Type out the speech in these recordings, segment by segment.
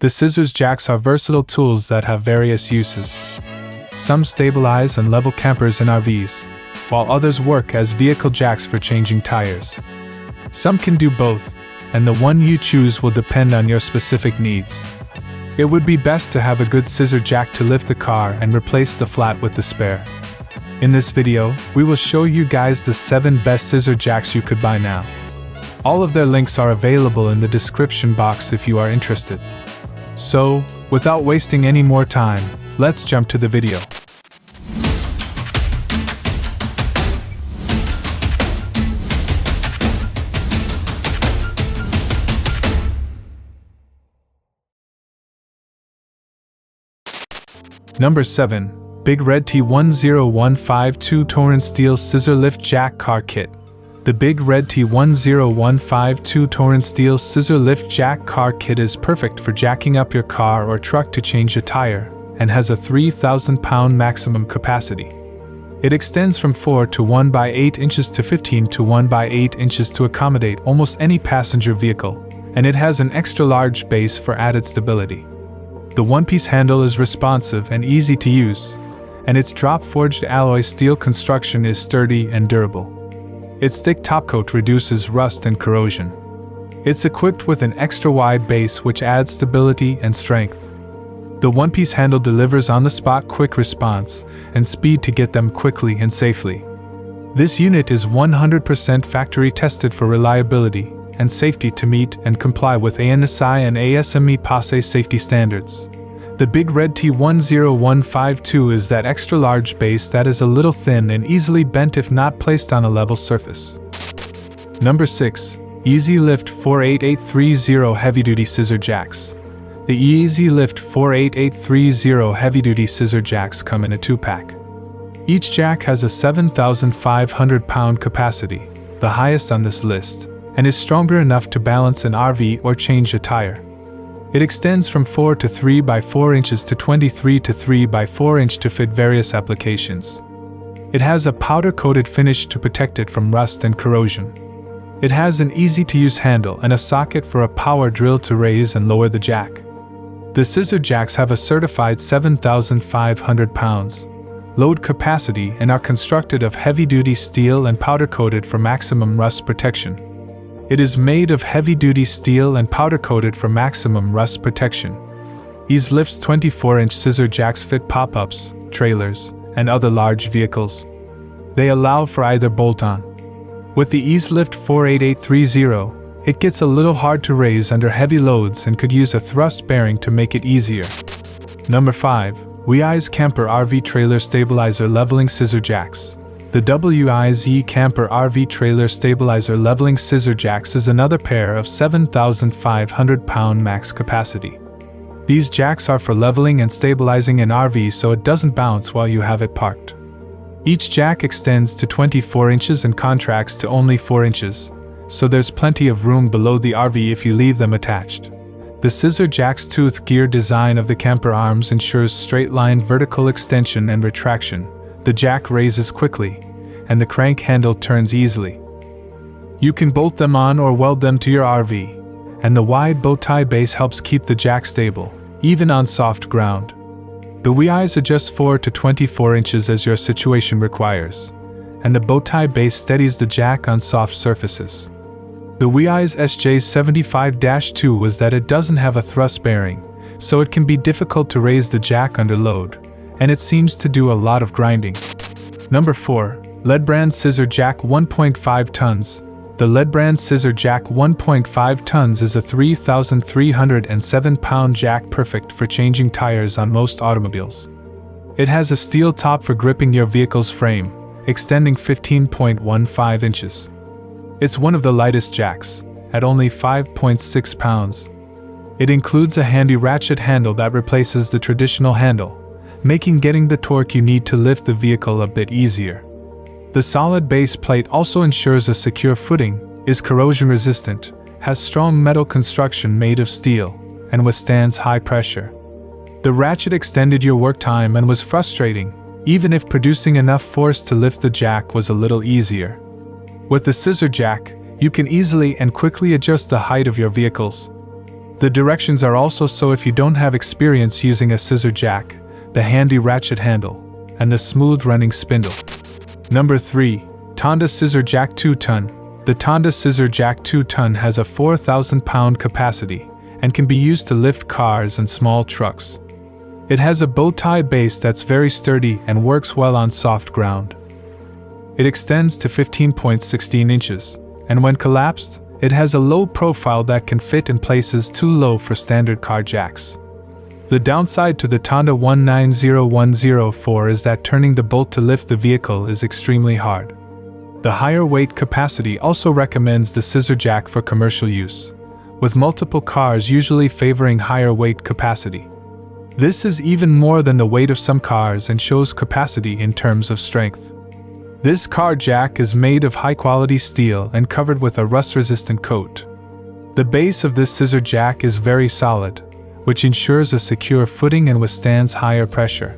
The scissor jacks are versatile tools that have various uses. Some stabilize and level campers and RVs, while others work as vehicle jacks for changing tires. Some can do both, and the one you choose will depend on your specific needs. It would be best to have a good scissor jack to lift the car and replace the flat with the spare. In this video, we will show you guys the 7 best scissor jacks you could buy now. All of their links are available in the description box if you are interested. So, without wasting any more time, let's jump to the video. Number 7. Big Red T10152 Torin Steel Scissor Lift Jack Car Kit. The Big Red T10152 Torin Steel Scissor Lift Jack Car Kit is perfect for jacking up your car or truck to change a tire, and has a 3,000 pound maximum capacity. It extends from 4 to 1 by 8 inches to 15 to 1 by 8 inches to accommodate almost any passenger vehicle, and it has an extra large base for added stability. The one-piece handle is responsive and easy to use, and its drop-forged alloy steel construction is sturdy and durable. Its thick topcoat reduces rust and corrosion. It's equipped with an extra-wide base which adds stability and strength. The one-piece handle delivers on-the-spot quick response and speed to get them quickly and safely. This unit is 100% factory tested for reliability and safety to meet and comply with ANSI and ASME PASE safety standards. The Big Red T10152 is that extra-large base that is a little thin and easily bent if not placed on a level surface. Number 6. WEIZE Lift 48830 Heavy-Duty Scissor Jacks. The WEIZE Lift 48830 Heavy-Duty Scissor Jacks come in a 2-pack. Each jack has a 7,500 pound capacity, the highest on this list, and is stronger enough to balance an RV or change a tire. It extends from 4 to 3 by 4 inches to 23 to 3 by 4 inch to fit various applications. It has a powder-coated finish to protect it from rust and corrosion. It has an easy-to-use handle and a socket for a power drill to raise and lower the jack. The scissor jacks have a certified 7,500 pounds load capacity and are constructed of heavy-duty steel and powder-coated for maximum rust protection. It is made of heavy-duty steel and powder-coated for maximum rust protection. WEIZE Lift's 24-inch scissor jacks fit pop-ups, trailers, and other large vehicles. They allow for either bolt-on. With the WEIZE Lift 48830, it gets a little hard to raise under heavy loads and could use a thrust bearing to make it easier. Number 5. WEIZE Camper RV Trailer Stabilizer Leveling Scissor Jacks. The WEIZE Camper RV Trailer Stabilizer Leveling Scissor Jacks is another pair of 7,500 pound max capacity. These jacks are for leveling and stabilizing an RV so it doesn't bounce while you have it parked. Each jack extends to 24 inches and contracts to only 4 inches, so there's plenty of room below the RV if you leave them attached. The scissor jack's tooth gear design of the camper arms ensures straight-line vertical extension and retraction. The jack raises quickly, and the crank handle turns easily. You can bolt them on or weld them to your RV, and the wide bow tie base helps keep the jack stable, even on soft ground. The WEIZE adjusts 4 to 24 inches as your situation requires, and the bow tie base steadies the jack on soft surfaces. The WEIZE SJ75-2 was that it doesn't have a thrust bearing, so it can be difficult to raise the jack under load, and it seems to do a lot of grinding. Number 4. LEADBRAND Scissor Jack 1.5 tons. The LEADBRAND Scissor Jack 1.5 tons is a 3,307 pound jack perfect for changing tires on most automobiles. It has a steel top for gripping your vehicle's frame, extending 15.15 inches. It's one of the lightest jacks, at only 5.6 pounds. It includes a handy ratchet handle that replaces the traditional handle, making getting the torque you need to lift the vehicle a bit easier. The solid base plate also ensures a secure footing, is corrosion resistant, has strong metal construction made of steel, and withstands high pressure. The ratchet extended your work time and was frustrating, even if producing enough force to lift the jack was a little easier. With the scissor jack, you can easily and quickly adjust the height of your vehicles. The directions are also so if you don't have experience using a scissor jack, the handy ratchet handle, and the smooth running spindle. Number 3. TONDA Scissor Jack 2-ton. The TONDA Scissor Jack 2-ton has a 4,000-pound capacity and can be used to lift cars and small trucks. It has a bow-tie base that's very sturdy and works well on soft ground. It extends to 15.16 inches, and when collapsed, it has a low profile that can fit in places too low for standard car jacks. The downside to the TONDA 190104 is that turning the bolt to lift the vehicle is extremely hard. The higher weight capacity also recommends the scissor jack for commercial use, with multiple cars usually favoring higher weight capacity. This is even more than the weight of some cars and shows capacity in terms of strength. This car jack is made of high-quality steel and covered with a rust-resistant coat. The base of this scissor jack is very solid, which ensures a secure footing and withstands higher pressure.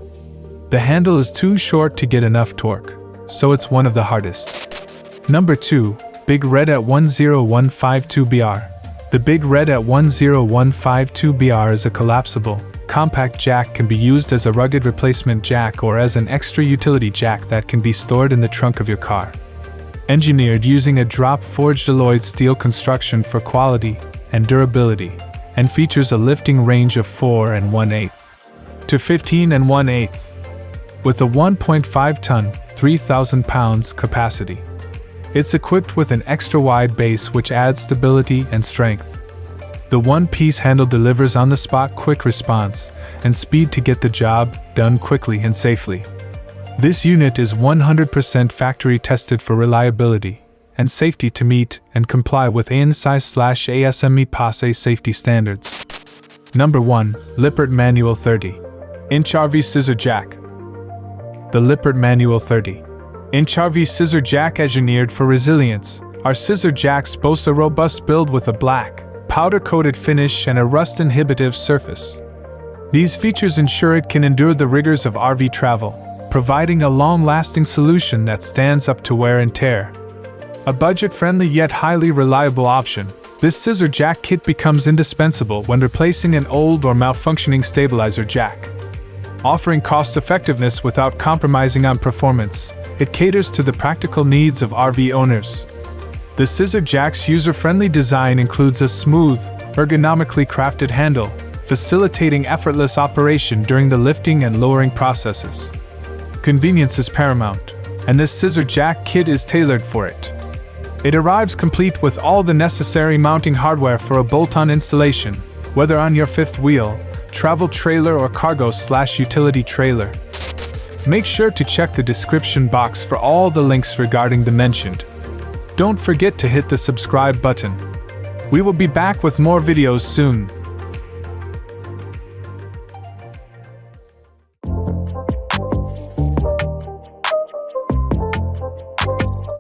The handle is too short to get enough torque, so it's one of the hardest. Number 2. Big Red at 10152BR. The Big Red at 10152BR is a collapsible, compact jack can be used as a rugged replacement jack or as an extra utility jack that can be stored in the trunk of your car. Engineered using a drop-forged alloyed steel construction for quality and durability, and features a lifting range of 4 1/8 to 15 1/8, with a 1.5-ton, 3,000 pounds capacity. It's equipped with an extra-wide base which adds stability and strength. The one-piece handle delivers on-the-spot quick response and speed to get the job done quickly and safely. This unit is 100% factory tested for reliability and safety to meet and comply with ANSI/ASME PASE safety standards. Number 1. Lippert Manual 30-inch RV Scissor Jack. The Lippert Manual 30-inch RV Scissor Jack engineered for resilience. Our scissor jacks boast a robust build with a black, powder-coated finish and a rust-inhibitive surface. These features ensure it can endure the rigors of RV travel, providing a long-lasting solution that stands up to wear and tear. A budget-friendly yet highly reliable option, this scissor jack kit becomes indispensable when replacing an old or malfunctioning stabilizer jack. Offering cost-effectiveness without compromising on performance, it caters to the practical needs of RV owners. The scissor jack's user-friendly design includes a smooth, ergonomically crafted handle, facilitating effortless operation during the lifting and lowering processes. Convenience is paramount, and this scissor jack kit is tailored for it. It arrives complete with all the necessary mounting hardware for a bolt-on installation, whether on your fifth wheel, travel trailer or cargo/utility trailer. Make sure to check the description box for all the links regarding the mentioned. Don't forget to hit the subscribe button. We will be back with more videos soon.